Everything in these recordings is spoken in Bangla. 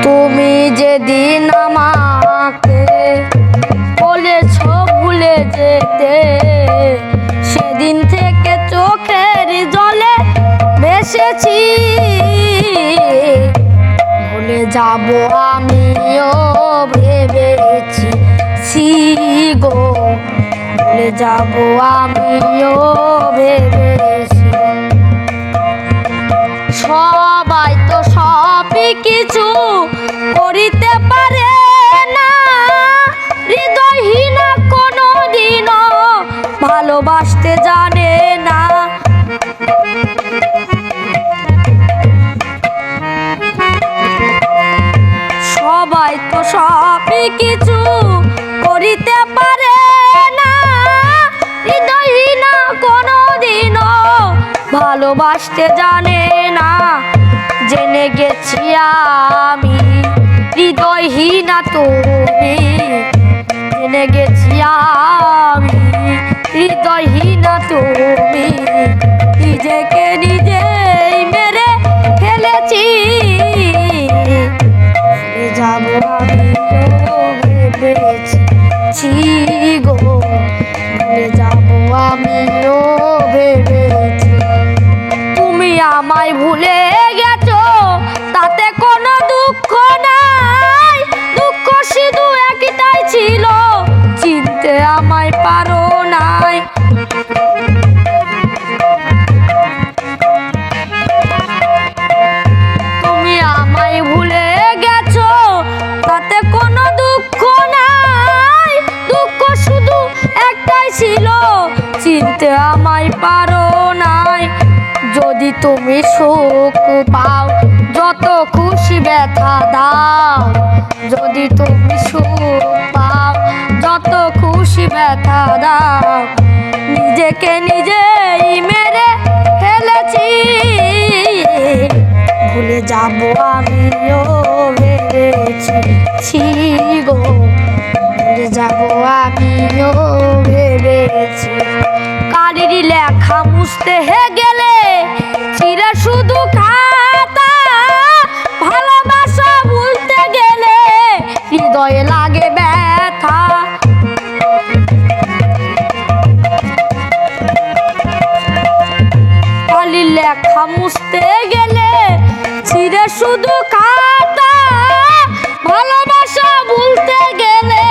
তুমি যেদিন আমাকে বলেছ ভুলে যেতে, সেদিন থেকে চোখের জলে ভেসেছি। ভুলে যাব আমিও ভেবেছি গো, ভুলে যাব আমিও ভেবেছি। সবাই তো সবই কিছু করিতে পারে না, হৃদয়হীনা কোনো দিনও ভালোবাসতে জানে না। সবাই তো সবই কিছু করিতে পারে না, হৃদয়হীনা কোনো দিনও ভালোবাসতে জানে না। জেনে গেছি আমি হৃদয়হীনা তুমি, জেনে গেছি আমি হৃদয়হীনা তুমি। নিজেকে নিজেই মেরে ফেলেছি। যাব আমিও ভেবেছি গো, ভুলে যাব আমিও ভেবেছি। তুমি আমায় ভুলে গেছো তাতে কোনো দুঃখ নাই, দুঃখ শুধু একটাই ছিল চিনতে আমায় পারো নাই। তুমি আমায় ভুলে গেছো তাতে কোনো দুঃখ নাই, দুঃখ শুধু একটাই ছিল চিনতে আমায় পারো নাই। যদি তুমি সুখ পাও যত খুশি ব্যথা দাও, যদি তুমি সুখ পাও যত খুশি ব্যথা দাও। নিজেকে নিজেই মেরে ফেলেছি। ভুলে যাব আমিও ভেবেছি গো, ভুলে যাব আমিও ভেবেছি। কালির লেখা মুছতে গেলে চিরা শুধু খাতা, ভালোবাসা ভুলতে গেলে হৃদয়ে লাগে ব্যথা। কালির লেখা মুছতে গেলে চিরা শুধু খাতা, ভালোবাসা ভুলতে গেলে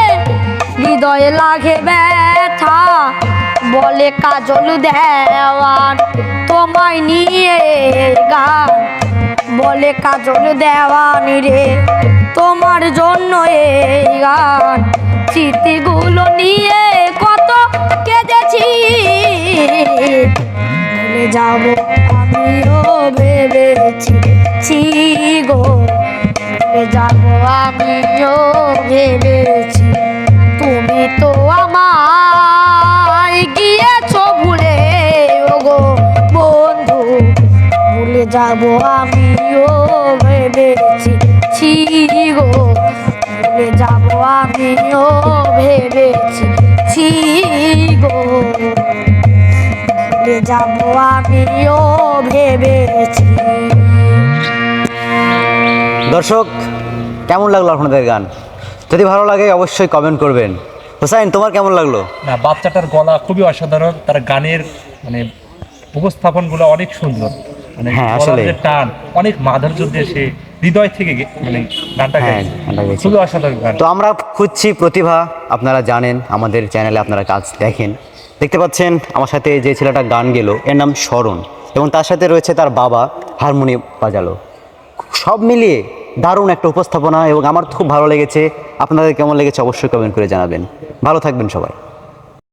হৃদয়ে লাগে ব্যথা। বলে কাজল দেওয়ান তোমায় নিয়ে গান, বলে কাজল দেওয়ান রে তোমার জন্য এই গান। স্মৃতিগুলো নিয়ে কত কেঁদেছি। ভুলে যাব আমিও ভেবেছি গো, ভুলে যাব আমিও ভেবেছি। তুমি তো আমায় গিয়েছো ভুলে গো বন্ধু, ভুলে যাব আমিও ভেবেছি গো, ভুলে যাব আমিও ভেবেছি গো, ভুলে যাব আমিও ভেবেছি। দর্শক, কেমন লাগলো আপনাদের গান? যদি ভালো লাগে অবশ্যই কমেন্ট করবেন। হোসাইন, তোমার কেমন লাগলো? না, বাচ্চাটার গলা খুবই অসাধারণ, তার গানের মানে উপস্থাপনগুলো অনেক সুন্দর, মানে হ্যাঁ, আসলে টান অনেক মাধুর্য দিয়ে সে হৃদয় থেকে মানে গানটা গাইছে, খুবই অসাধারণ গান। তো আমরা খুঁজছি প্রতিভা, আপনারা জানেন আমাদের চ্যানেলে আপনারা কাজ দেখেন, দেখতে পাচ্ছেন আমার সাথে যে ছেলেটা গান গেল এর নাম শরণ, এবং তার সাথে রয়েছে তার বাবা হারমোনিয়াম বাজালো। সব মিলিয়ে দারুণ একটা উপস্থাপনা, এবং আমার খুব ভালো লেগেছে। আপনাদের কেমন লেগেছে অবশ্যই কমেন্ট করে জানাবেন। ভালো থাকবেন সবাই।